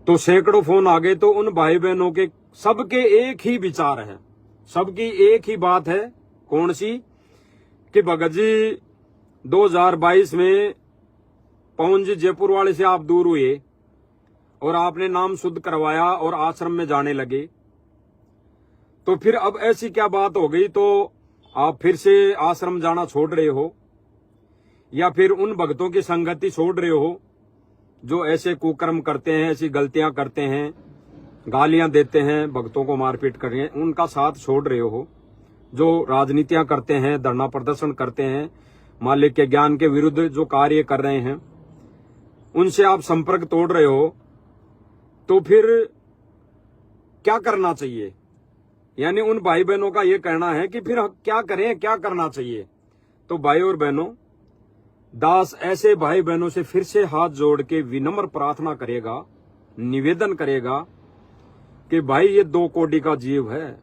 तो सैकड़ों फोन आ गए। तो उन भाई बहनों के सबके एक ही विचार है, सबकी एक ही बात है। कौन सी? कि भगत जी 2022 में पवन जी जयपुर वाले से आप दूर हुए और आपने नाम शुद्ध करवाया और आश्रम में जाने लगे, तो फिर अब ऐसी क्या बात हो गई तो आप फिर से आश्रम जाना छोड़ रहे हो, या फिर उन भक्तों की संगति छोड़ रहे हो जो ऐसे कुकर्म करते हैं, ऐसी गलतियां करते हैं, गालियां देते हैं, भक्तों को मारपीट कर रहे हैं, उनका साथ छोड़ रहे हो, जो राजनीतियां करते हैं, धरना प्रदर्शन करते हैं, मालिक के ज्ञान के विरुद्ध जो कार्य कर रहे हैं, उनसे आप संपर्क तोड़ रहे हो, तो फिर क्या करना चाहिए? यानी उन भाई बहनों का ये कहना है कि फिर क्या करें, क्या करना चाहिए? तो भाई और बहनों, दास ऐसे भाई बहनों से फिर से हाथ जोड़ के विनम्र प्रार्थना करेगा, निवेदन करेगा कि भाई ये 2 कोटि का जीव है,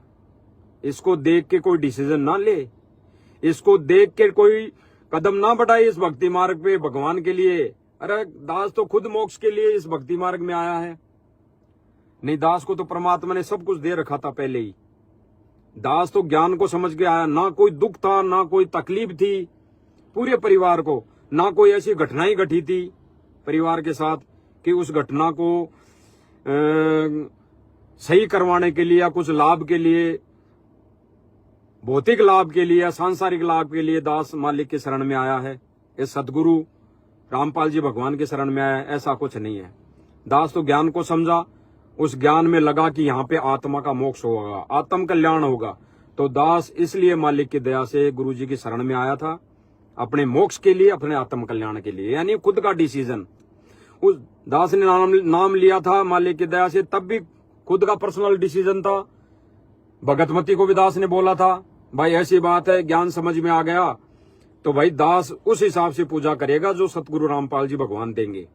इसको देख के कोई डिसीजन ना ले, इसको देख के कोई कदम ना बढ़ाए इस भक्ति मार्ग पे भगवान के लिए। अरे दास तो खुद मोक्ष के लिए इस भक्ति मार्ग में आया है। नहीं, दास को तो परमात्मा ने सब कुछ दे रखा था पहले ही। दास तो ज्ञान को समझ के आया, ना कोई दुख था, ना कोई तकलीफ थी पूरे परिवार को, ना कोई ऐसी घटनाएं घटी थी परिवार के साथ कि उस घटना को सही करवाने के लिए या कुछ लाभ के लिए, भौतिक लाभ के लिए या सांसारिक लाभ के लिए दास मालिक के शरण में आया है, इस सदगुरु रामपाल जी भगवान के शरण में आया है। ऐसा कुछ नहीं है। दास तो ज्ञान को समझा, उस ज्ञान में लगा कि यहाँ पे आत्मा का मोक्ष होगा, आत्म कल्याण होगा। तो दास इसलिए मालिक की दया से गुरु जी की शरण में आया था, अपने मोक्ष के लिए, अपने आत्म कल्याण के लिए, यानी खुद का डिसीजन। उस दास ने नाम लिया था मालिक की दया से, तब भी खुद का पर्सनल डिसीजन था। भगतमती को भी दास ने बोला था भाई ऐसी बात है, ज्ञान समझ में आ गया तो भाई दास उस हिसाब से पूजा करेगा जो सतगुरु रामपाल जी भगवान देंगे,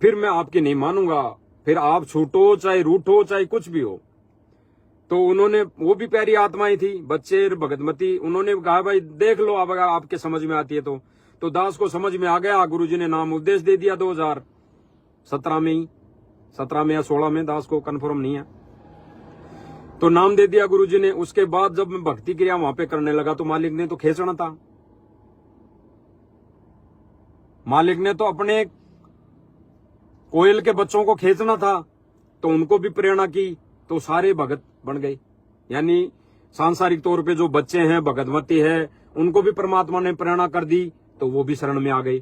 फिर मैं आपकी नहीं मानूंगा, फिर आप छूटो चाहे रूठो चाहे कुछ भी हो। तो उन्होंने, वो भी प्यारी आत्माएं थी, बच्चे भगतमती, उन्होंने कहा भाई देख लो अब अगर आपके समझ में आती है तो दास को समझ में आ गया। गुरुजी ने नाम उपदेश दे दिया 2017 में ही, 17 में या 16 में, दास को कंफर्म नहीं है, तो नाम दे दिया गुरुजी ने। उसके बाद जब मैं भक्ति क्रिया वहां पे करने लगा तो मालिक ने तो खींचना था, मालिक ने तो अपने कोयल के बच्चों को खींचना था, तो उनको भी प्रेरणा की, तो सारे भगत बन गए। यानी सांसारिक तौर पे जो बच्चे हैं, भगतमती है, उनको भी परमात्मा ने प्रेरणा कर दी, तो वो भी शरण में आ गए।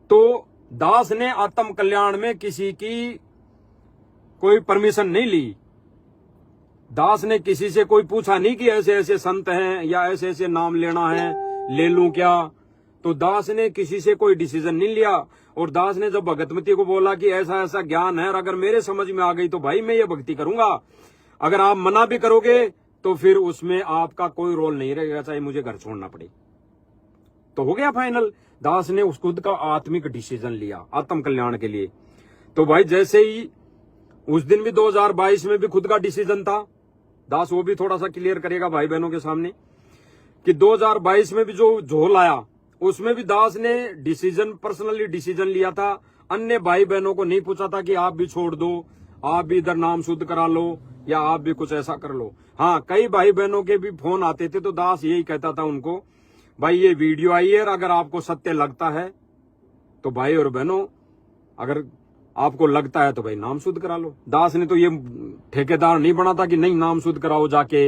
तो दास ने आत्म कल्याण में किसी की कोई परमिशन नहीं ली। दास ने किसी से कोई पूछा नहीं कि ऐसे ऐसे संत हैं या ऐसे ऐसे नाम लेना है, ले लूं क्या? तो दास ने किसी से कोई डिसीजन नहीं लिया। और दास ने जब भगतमती को बोला कि ऐसा ऐसा ज्ञान है, अगर मेरे समझ में आ गई तो भाई मैं ये भक्ति करूंगा, अगर आप मना भी करोगे तो फिर उसमें आपका कोई रोल नहीं रहेगा, चाहे मुझे घर छोड़ना पड़े। तो हो गया फाइनल। दास ने उस खुद का आत्मिक डिसीजन लिया आत्म कल्याण के लिए। तो भाई जैसे ही उस दिन भी 2022 में भी खुद का डिसीजन था, दास वो भी थोड़ा सा क्लियर करेगा भाई बहनों के सामने कि 2022 में भी जो झोल आया उसमें भी दास ने डिसीजन, पर्सनली डिसीजन लिया था। अन्य भाई बहनों को नहीं पूछा था कि आप भी छोड़ दो, आप भी इधर नाम शुद्ध करा लो, या आप भी कुछ ऐसा कर लो। हाँ, कई भाई बहनों के भी फोन आते थे तो दास यही कहता था उनको, भाई ये वीडियो आई है, अगर आपको सत्य लगता है तो भाई और बहनों, अगर आपको लगता है तो भाई नाम शुद्ध करा लो। दास ने तो ये ठेकेदार नहीं बना था कि नहीं नाम शुद्ध कराओ जाके,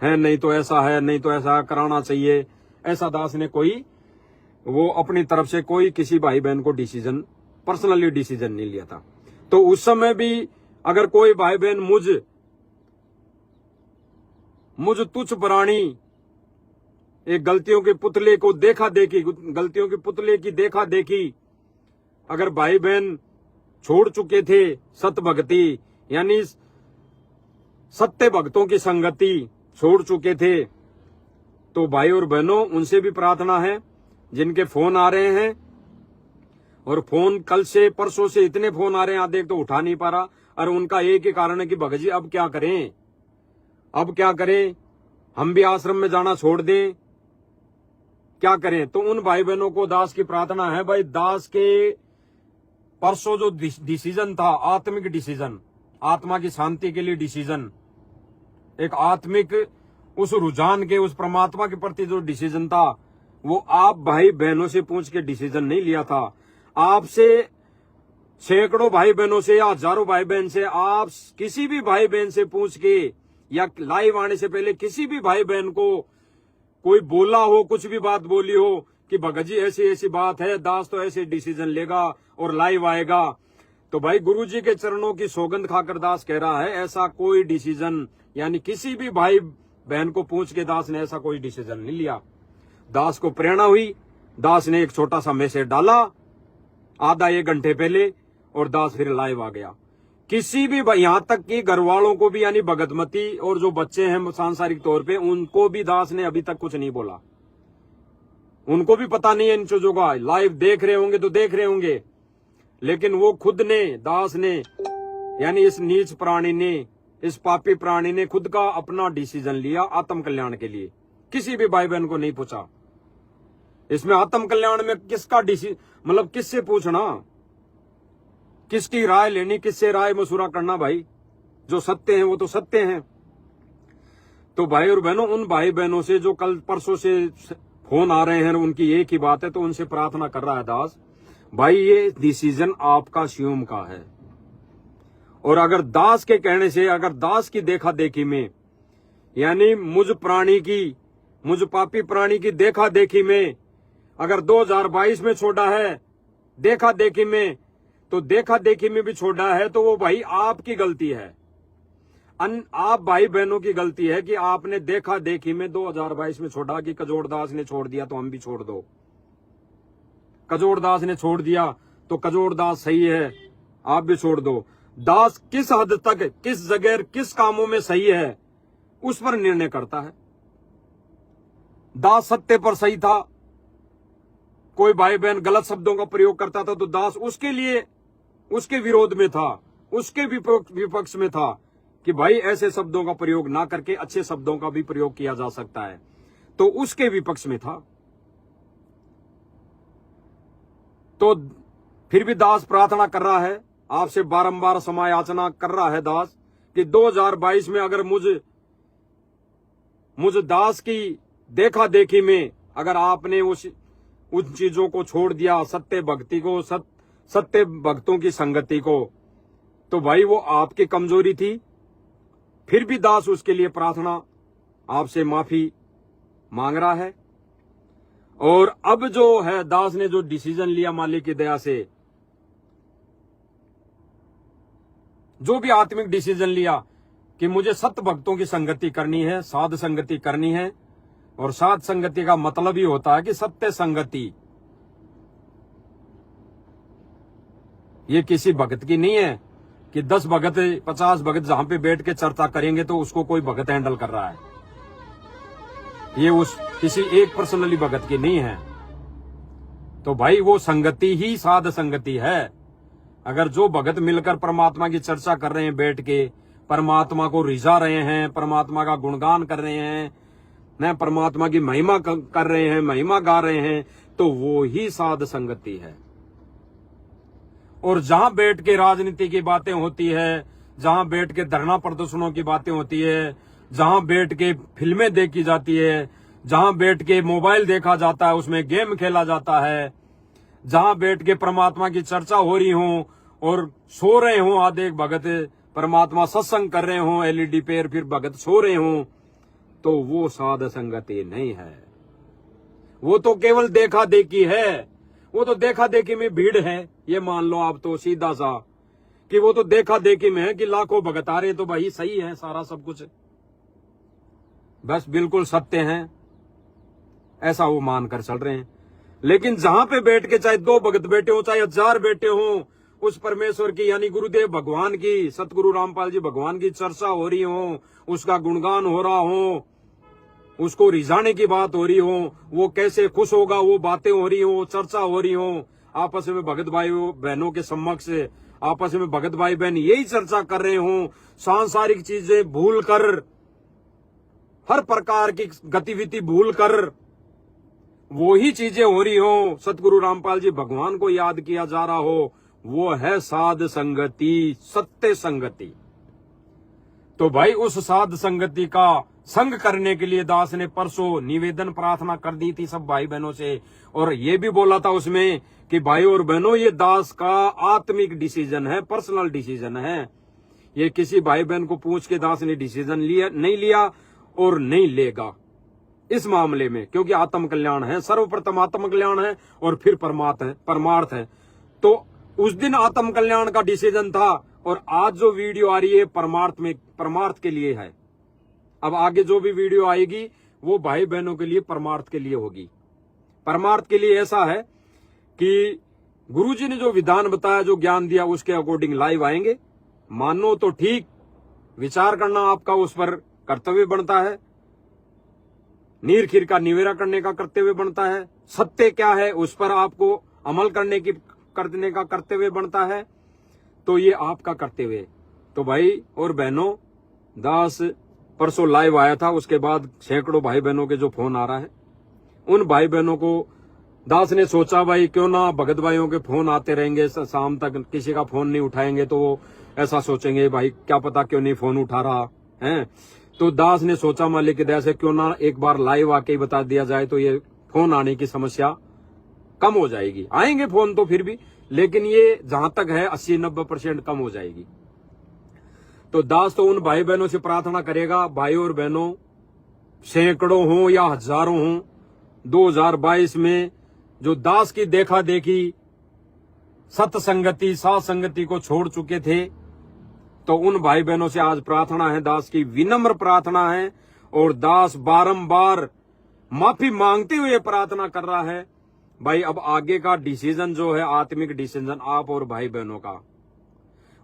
है नहीं तो ऐसा है, नहीं तो ऐसा कराना चाहिए। ऐसा दास ने कोई वो अपनी तरफ से कोई किसी भाई बहन को डिसीजन, पर्सनली डिसीजन नहीं लिया था। तो उस समय भी अगर कोई भाई बहन मुझ तुच्छ प्राणी एक गलतियों के पुतले को देखा देखी, गलतियों के पुतले की देखा देखी अगर भाई बहन छोड़ चुके थे सत भक्ति, यानी सत्य भक्तों की संगति छोड़ चुके थे, तो भाई और बहनों उनसे भी प्रार्थना है, जिनके फोन आ रहे हैं, और फोन कल से परसों से इतने फोन आ रहे हैं, आधे तो उठा नहीं पा रहा, और उनका एक ही कारण है कि भगत जी अब क्या करें, अब क्या करें, हम भी आश्रम में जाना छोड़ दें, क्या करें? तो उन भाई बहनों को दास की प्रार्थना है, भाई दास के परसों जो डिसीजन था, आत्मिक डिसीजन, आत्मा की शांति के लिए डिसीजन, एक आत्मिक उस रुझान के, उस परमात्मा के प्रति जो डिसीजन था, वो आप भाई बहनों से पूछ के डिसीजन नहीं लिया था। आपसे सैकड़ों भाई बहनों से या हजारों भाई बहन से, आप किसी भी भाई बहन से पूछ के या लाइव आने से पहले किसी भी भाई बहन को कोई बोला हो, कुछ भी बात बोली हो कि भगत जी ऐसी ऐसी बात है, दास तो ऐसे डिसीजन लेगा और लाइव आएगा, तो भाई गुरुजी के चरणों की सौगंध खाकर दास कह रहा है ऐसा कोई डिसीजन, यानी किसी भी भाई बहन को पूछ के दास ने ऐसा कोई डिसीजन नहीं लिया। दास को प्रेरणा हुई, दास ने एक छोटा सा मैसेज डाला आधा एक घंटे पहले और दास फिर लाइव आ गया। किसी भी, यहां तक कि घर वालों को भी, यानी भगतमती और जो बच्चे हैं सांसारिक तौर पे, उनको भी दास ने अभी तक कुछ नहीं बोला। उनको भी पता नहीं है इन चीजों का। लाइव देख रहे होंगे तो देख रहे होंगे, लेकिन वो खुद ने, दास ने, यानी इस नीच प्राणी ने, इस पापी प्राणी ने खुद का अपना डिसीजन लिया आत्म कल्याण के लिए। किसी भी भाई बहन को नहीं पूछा। इसमें आत्म कल्याण में किसका मतलब किससे पूछना, किसकी राय लेनी, किससे राय मशुरा करना? भाई जो सत्य हैं वो तो सत्य हैं। तो भाई और बहनों, उन भाई बहनों से जो कल परसों से फोन आ रहे हैं, उनकी एक ही बात है, तो उनसे प्रार्थना कर रहा है दास, भाई ये डिसीजन आपका शिवम का है। और अगर दास के कहने से, अगर दास की देखा देखी में, यानी मुझ प्राणी की, मुझ पापी प्राणी की देखा देखी में अगर 2022 में छोड़ा है, देखा देखी में, तो देखा देखी में भी छोड़ा है, तो वो भाई आपकी गलती है। आप भाई बहनों की गलती है कि आपने देखा देखी में 2022 में छोड़ा कि कजोड़ दास ने छोड़ दिया तो हम भी छोड़ दो। कजोड़ दास ने छोड़ दिया तो कजोड़ दास सही है, आप भी छोड़ दो। दास किस हद तक, किस जगह, किस कामों में सही है, उस पर निर्णय करता है। दास सत्य पर सही था। कोई भाई बहन गलत शब्दों का प्रयोग करता था तो दास उसके लिए, उसके विरोध में था, उसके विपक्ष में था कि भाई ऐसे शब्दों का प्रयोग ना करके अच्छे शब्दों का भी प्रयोग किया जा सकता है, तो उसके विपक्ष में था। तो फिर भी दास प्रार्थना कर रहा है, आपसे बारंबार क्षमा याचना कर रहा है दास कि 2022 में अगर मुझ दास की देखा देखी में अगर आपने उन चीजों को छोड़ दिया, सत्य भक्ति को, सत्य भक्तों की संगति को, तो भाई वो आपकी कमजोरी थी। फिर भी दास उसके लिए प्रार्थना, आपसे माफी मांग रहा है। और अब जो है, दास ने जो डिसीजन लिया मालिक की दया से, जो भी आत्मिक डिसीजन लिया कि मुझे सत्य भक्तों की संगति करनी है, साध संगति करनी है, और साध संगति का मतलब ही होता है कि सत्य संगति। ये किसी भगत की नहीं है कि 10 भगत 50 भगत जहां पे बैठ के चर्चा करेंगे तो उसको कोई भगत हैंडल कर रहा है। ये उस किसी एक पर्सनली भगत की नहीं है। तो भाई वो संगति ही साध संगति है। अगर जो भगत मिलकर परमात्मा की चर्चा कर रहे हैं, बैठ के परमात्मा को रिझा रहे हैं, परमात्मा का गुणगान कर रहे हैं, न परमात्मा की महिमा कर रहे हैं, महिमा गा रहे हैं, तो वो ही साध संगति है। और जहां बैठ के राजनीति की बातें होती है, जहां बैठ के धरना प्रदर्शनों की बातें होती है, जहां बैठ के फिल्में देखी जाती है, जहां बैठ के मोबाइल देखा जाता है, उसमें गेम खेला जाता है, जहां बैठ के परमात्मा की चर्चा हो रही हो और सो रहे हो आधे भगत, परमात्मा सत्संग कर रहे हो एलईडी पे, फिर भगत सो रहे हो, तो वो साध संगति नहीं है। वो तो केवल देखा देखी है। वो तो देखा देखी में भीड़ है, ये मान लो आप तो सीधा सा कि वो तो देखा देखी में है कि लाखों भगत आ रहे, तो भाई सही है सारा सब कुछ, बस बिल्कुल सत्य है, ऐसा वो मानकर चल रहे हैं। लेकिन जहां पे बैठ के चाहे 2 भगत बैठे हो, चाहे 1000 बैठे हो, उस परमेश्वर की यानी गुरुदेव भगवान की, सतगुरु रामपाल जी भगवान की चर्चा हो रही हो, उसका गुणगान हो रहा हो, उसको रिझाने की बात हो रही हो, वो कैसे खुश होगा वो बातें हो रही हो, चर्चा हो रही हो, आपस में भगत भाई बहनों के समक्ष आपस में भगत भाई बहन यही चर्चा कर रहे हो, सांसारिक चीजें भूल कर, हर प्रकार की गतिविधि भूल कर वो ही चीजें हो रही हो, सतगुरु रामपाल जी भगवान को याद किया जा रहा हो, वो है साध संगति, सत्य संगति। तो भाई उस साध संगति का संग करने के लिए दास ने परसों निवेदन प्रार्थना कर दी थी सब भाई बहनों से, और ये भी बोला था उसमें कि भाई और बहनों ये दास का आत्मिक डिसीजन है, पर्सनल डिसीजन है। ये किसी भाई बहन को पूछ के दास ने डिसीजन नहीं लिया और नहीं लेगा इस मामले में, क्योंकि आत्म कल्याण है, सर्वप्रथम आत्म कल्याण है और फिर परमार्थ है। तो उस दिन आत्म कल्याण का डिसीजन था और आज जो वीडियो आ रही है परमार्थ के लिए है। अब आगे जो भी वीडियो आएगी वो भाई बहनों के लिए परमार्थ के लिए होगी। परमार्थ के लिए ऐसा है कि गुरुजी ने जो विधान बताया, जो ज्ञान दिया, उसके अकॉर्डिंग लाइव आएंगे। मानो तो ठीक, विचार करना आपका उस पर कर्तव्य बनता है, नीर खीर का निवेरा करने का कर्तव्य बनता है, सत्य क्या है उस पर आपको अमल करने का कर्तव्य बनता है। तो ये आपका कर्तव्य है। तो भाई और बहनों, दास परसों लाइव आया था, उसके बाद सैकड़ों भाई बहनों के जो फोन आ रहा है, उन भाई बहनों को दास ने सोचा भाई क्यों ना भगत भाइयों के फोन आते रहेंगे, शाम तक किसी का फोन नहीं उठाएंगे तो वो ऐसा सोचेंगे भाई क्या पता क्यों नहीं फोन उठा रहा है। तो दास ने सोचा मालिक की दया से क्यों ना एक बार लाइव आके ही बता दिया जाए, तो ये फोन आने की समस्या कम हो जाएगी। आएंगे फोन तो फिर भी, लेकिन ये जहां तक है 80-90% कम हो जाएगी। तो दास तो उन भाई बहनों से प्रार्थना करेगा, भाई और बहनों सैकड़ों हों या हजारों हों, 2022 में जो दास की देखा देखी सत्संगति साथ संगति को छोड़ चुके थे, तो उन भाई बहनों से आज प्रार्थना है, दास की विनम्र प्रार्थना है। और दास बारंबार माफी मांगते हुए प्रार्थना कर रहा है भाई अब आगे का डिसीजन जो है, आत्मिक डिसीजन आप और भाई बहनों का,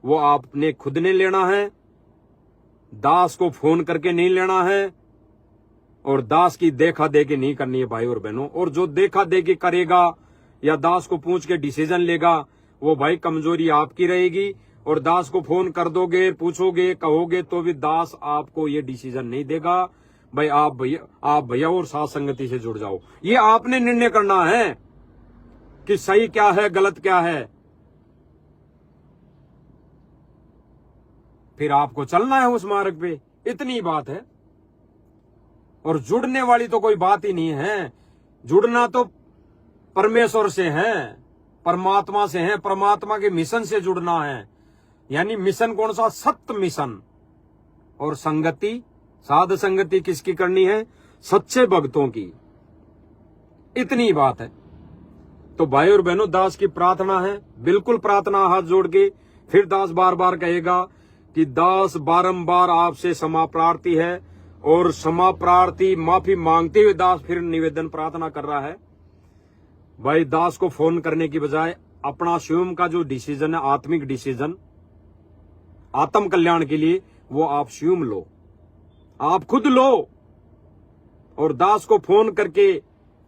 वो आपने खुद ने लेना है, दास को फोन करके नहीं लेना है और दास की देखा देखी नहीं करनी है भाई और बहनों। और जो देखा देखी करेगा या दास को पूछ के डिसीजन लेगा, वो भाई कमजोरी आपकी रहेगी। और दास को फोन कर दोगे, पूछोगे, कहोगे तो भी दास आपको ये डिसीजन नहीं देगा भाई आप भैया और साथ संगति से जुड़ जाओ। ये आपने निर्णय करना है कि सही क्या है, गलत क्या है, फिर आपको चलना है उस मार्ग पे, इतनी बात है। और जुड़ने वाली तो कोई बात ही नहीं है। जुड़ना तो परमेश्वर से है, परमात्मा से है, परमात्मा के मिशन से जुड़ना है। यानी मिशन कौन सा? सत्य मिशन। और संगति, साध संगति किसकी करनी है? सच्चे भक्तों की। इतनी बात है। तो भाई और बहनों, दास की प्रार्थना है, बिल्कुल प्रार्थना हाथ जोड़ के। फिर दास बार बार कहेगा कि दास बारंबार आपसे क्षमा प्रार्थी है, और क्षमा प्रार्थी माफी मांगते हुए दास फिर निवेदन प्रार्थना कर रहा है भाई दास को फोन करने की बजाय अपना स्वयं का जो डिसीजन है, आत्मिक डिसीजन आत्म कल्याण के लिए, वो आप स्वयं लो, आप खुद लो। और दास को फोन करके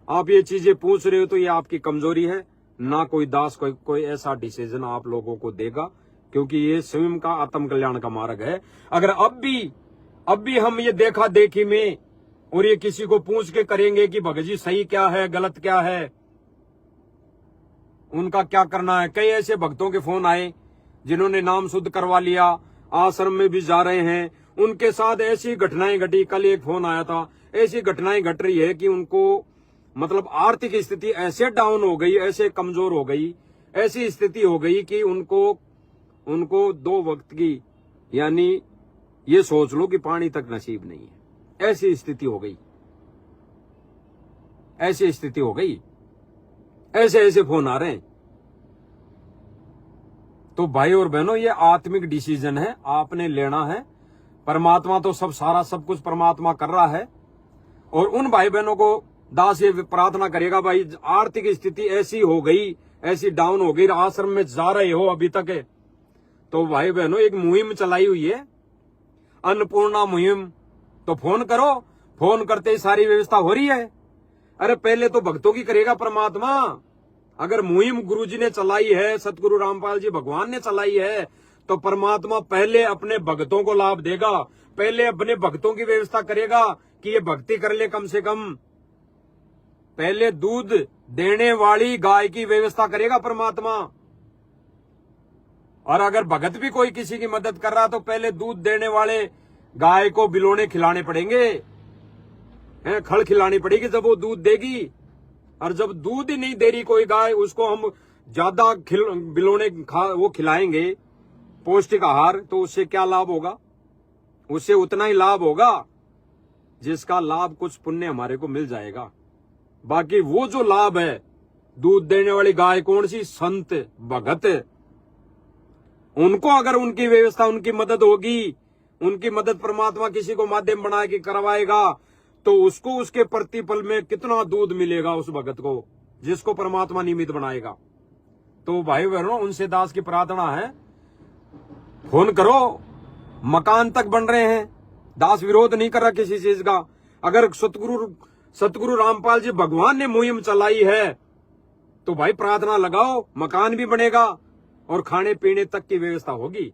आप ये चीजें पूछ रहे हो तो ये आपकी कमजोरी है। ना कोई दास कोई ऐसा डिसीजन आप लोगों को देगा, क्योंकि ये स्वयं का आत्म कल्याण का मार्ग है। अगर अब भी हम ये देखा देखी में और ये किसी को पूछ के करेंगे कि भगत जी सही क्या है, गलत क्या है, उनका क्या करना है। कई ऐसे भक्तों के फोन आए जिन्होंने नाम शुद्ध करवा लिया, आश्रम में भी जा रहे हैं, उनके साथ ऐसी घटनाएं घटी। कल एक फोन आया था, ऐसी घटनाएं घट रही है कि उनको मतलब आर्थिक स्थिति ऐसे डाउन हो गई, ऐसे कमजोर हो गई, ऐसी स्थिति हो गई कि उनको 2 वक्त की, यानी ये सोच लो कि पानी तक नसीब नहीं है। ऐसी स्थिति हो गई, ऐसी स्थिति हो गई, ऐसे फोन आ रहे हैं। तो भाई और बहनों, ये आत्मिक डिसीजन है, आपने लेना है। परमात्मा तो सब कुछ परमात्मा कर रहा है। और उन भाई बहनों को दास ये प्रार्थना करेगा, भाई आर्थिक स्थिति ऐसी हो गई, ऐसी डाउन हो गई, आश्रम में जा रहे हो अभी तक है, तो भाई बहनों एक मुहिम चलाई हुई है, अन्नपूर्णा मुहिम। तो फोन करो, फोन करते ही सारी व्यवस्था हो रही है। अरे पहले तो भक्तों की करेगा परमात्मा। अगर मुहिम गुरुजी ने चलाई है, सतगुरु रामपाल जी भगवान ने चलाई है, तो परमात्मा पहले अपने भक्तों को लाभ देगा, पहले अपने भक्तों की व्यवस्था करेगा कि ये भक्ति कर ले। कम से कम पहले दूध देने वाली गाय की व्यवस्था करेगा परमात्मा। और अगर भगत भी कोई किसी की मदद कर रहा तो पहले दूध देने वाले गाय को बिलोने खिलाने पड़ेंगे, हैं, खड़ खिलानी पड़ेगी जब वो दूध देगी। और जब दूध ही नहीं दे रही कोई गाय, उसको हम ज्यादा बिलोने वो खिलाएंगे पौष्टिक आहार, तो उससे क्या लाभ होगा? उससे उतना ही लाभ होगा जिसका लाभ कुछ पुण्य हमारे को मिल जाएगा। बाकी वो जो लाभ है, दूध देने वाली गाय कौन सी? संत भगत। उनको अगर उनकी व्यवस्था, उनकी मदद होगी, उनकी मदद परमात्मा किसी को माध्यम बना के करवाएगा, तो उसको उसके प्रतिफल में कितना दूध मिलेगा उस भगत को, जिसको परमात्मा निमित्त बनाएगा। तो भाई बहनों, उनसे दास की प्रार्थना है, फोन करो। मकान तक बन रहे हैं, दास विरोध नहीं कर रहा किसी चीज का। अगर सतगुरु रामपाल जी भगवान ने मुहिम चलाई है तो भाई प्रार्थना लगाओ, मकान भी बनेगा और खाने पीने तक की व्यवस्था होगी।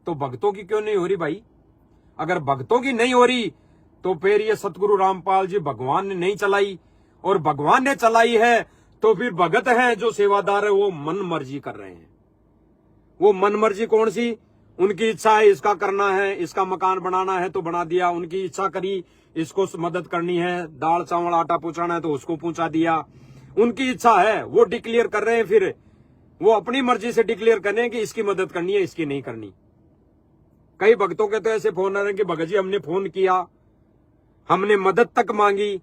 तो भक्तों की क्यों नहीं हो रही भाई? अगर भक्तों की नहीं हो रही तो फिर ये सतगुरु रामपाल जी भगवान ने नहीं चलाई, और भगवान ने चलाई है तो फिर भगत हैं जो सेवादार है वो मन मर्जी कर रहे हैं। वो मन मर्जी कौन सी? उनकी इच्छा है इसका करना है, इसका मकान बनाना है तो बना दिया, उनकी इच्छा करी इसको मदद करनी है, दाल चावल आटा पहुंचाना है तो उसको पहुंचा दिया, उनकी इच्छा है, वो डिक्लेयर कर रहे हैं। फिर वो अपनी मर्जी से डिक्लेयर कर रहे हैं कि इसकी मदद करनी है, इसकी नहीं करनी। कई भक्तों के तो ऐसे फोन आ रहे हैं कि भगत जी हमने फोन किया, हमने मदद तक मांगी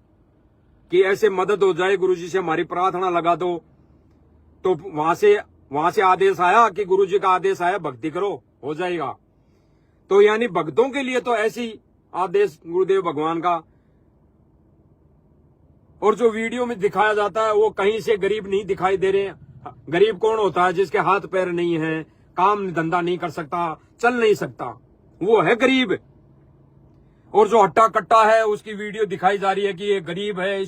कि ऐसे मदद हो जाए, गुरुजी से हमारी प्रार्थना लगा दो, तो वहां से आदेश आया कि गुरुजी का आदेश आया भक्ति करो, हो जाएगा। तो यानी भक्तों के लिए तो ऐसी आदेश गुरुदेव भगवान का। और जो वीडियो में दिखाया जाता है वो कहीं से गरीब नहीं दिखाई दे रहे। गरीब कौन होता है? जिसके हाथ पैर नहीं है, काम धंधा नहीं कर सकता, चल नहीं सकता, वो है गरीब। और जो हट्टा कट्टा है उसकी वीडियो दिखाई जा रही है कि ये गरीब है,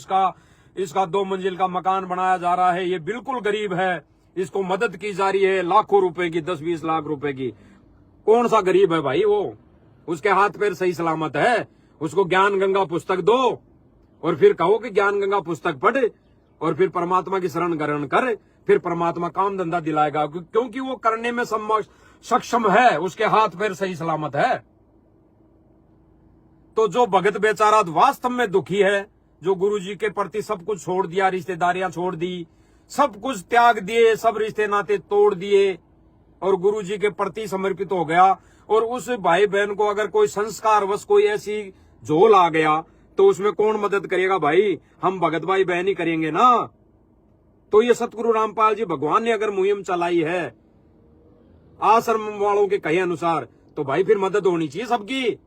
इसका 2 मंजिल का मकान बनाया जा रहा है, ये बिल्कुल गरीब है, इसको मदद की जा रही है लाखों रुपए की, 10-20 लाख रुपए की। कौन सा गरीब है भाई वो? उसके हाथ पैर सही सलामत है, उसको ज्ञान गंगा पुस्तक दो और फिर कहो कि ज्ञान गंगा पुस्तक पढ़ और फिर परमात्मा की शरण ग्रहण कर, फिर परमात्मा काम धंधा दिलाएगा, क्योंकि वो करने में सक्षम है, उसके हाथ पैर सही सलामत है। तो जो भगत बेचारा वास्तव में दुखी है, जो गुरुजी के प्रति सब कुछ छोड़ दिया, रिश्तेदारियां छोड़ दी, सब कुछ त्याग दिए, सब रिश्ते नाते तोड़ दिए और गुरुजी के प्रति समर्पित हो गया, और उस भाई बहन को अगर कोई संस्कारवश कोई ऐसी झोल आ गया तो उसमें कौन मदद करेगा भाई? हम भगत भाई बहन ही करेंगे ना। तो ये सतगुरु रामपाल जी भगवान ने अगर मुहिम चलाई है आश्रम वालों के कहे अनुसार, तो भाई फिर मदद होनी चाहिए सबकी।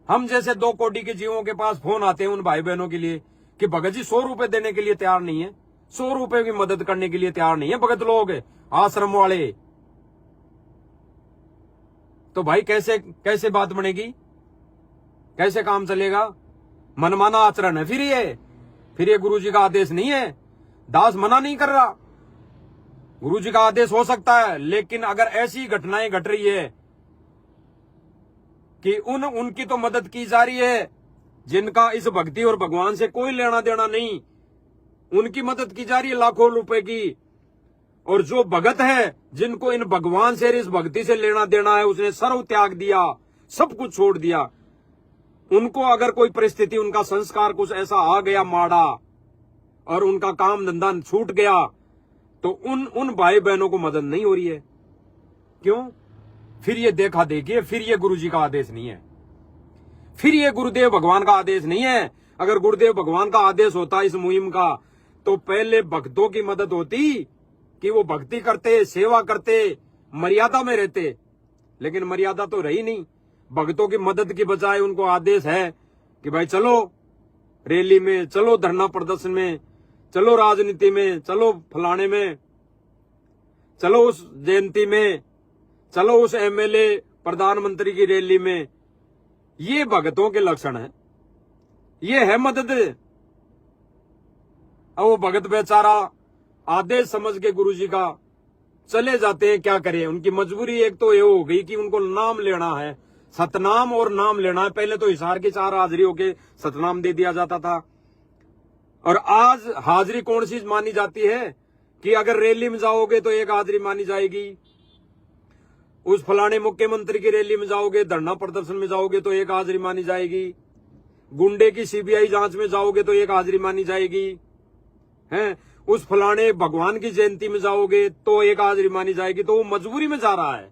हम जैसे 2 कोटि के जीवों के पास फोन आते हैं उन भाई बहनों के लिए कि भगत जी 100 रुपए देने के लिए तैयार नहीं है, 100 रुपए की मदद करने के लिए तैयार नहीं है भगत लोग, आश्रम वाले। तो भाई कैसे बात बनेगी? कैसे काम चलेगा? मनमाना आचरण है फिर ये गुरुजी का आदेश नहीं है। दास मना नहीं कर रहा, गुरुजी का आदेश हो सकता है, लेकिन अगर ऐसी घटनाएं घट रही है कि उनकी तो मदद की जा रही है जिनका इस भक्ति और भगवान से कोई लेना देना नहीं, उनकी मदद की जा रही है लाखों रुपए की, और जो भगत है जिनको इन भगवान से, इस भक्ति से लेना देना है, उसने सर्व त्याग दिया, सब कुछ छोड़ दिया, उनको अगर कोई परिस्थिति, उनका संस्कार कुछ ऐसा आ गया माड़ा और उनका काम धंधा छूट गया, तो उन भाई बहनों को मदद नहीं हो रही है। क्यों? फिर ये देखा देखिए, फिर ये गुरुजी का आदेश नहीं है, फिर ये गुरुदेव भगवान का आदेश नहीं है। अगर गुरुदेव भगवान का आदेश होता इस मुहिम का, तो पहले भक्तों की मदद होती कि वो भक्ति करते, सेवा करते, मर्यादा में रहते, लेकिन मर्यादा तो रही नहीं। भक्तों की मदद की बजाय उनको आदेश है कि भाई चलो रैली में, चलो धरना प्रदर्शन में, चलो राजनीति में, चलो फलाने में, चलो उस जयंती में, चलो उस एमएलए प्रधानमंत्री की रैली में। ये भगतों के लक्षण है, ये है मदद। अब वो भगत बेचारा आदेश समझ के गुरुजी का चले जाते हैं, क्या करें? उनकी मजबूरी एक तो ये हो गई कि उनको नाम लेना है, सतनाम और नाम लेना है। पहले तो हिसार की 4 हाजिरी होके सतनाम दे दिया जाता था, और आज हाजिरी कौन सी मानी जाती है कि अगर रैली में जाओगे तो 1 हाजिरी मानी जाएगी, उस फलाने मुख्यमंत्री की रैली में जाओगे, धरना प्रदर्शन में जाओगे तो एक हाजिरी मानी जाएगी, गुंडे की सीबीआई जांच में जाओगे तो एक हाजिरी मानी जाएगी, हैं उस फलाने भगवान की जयंती में जाओगे तो एक हाजिरी मानी जाएगी। तो वो मजबूरी में जा रहा है।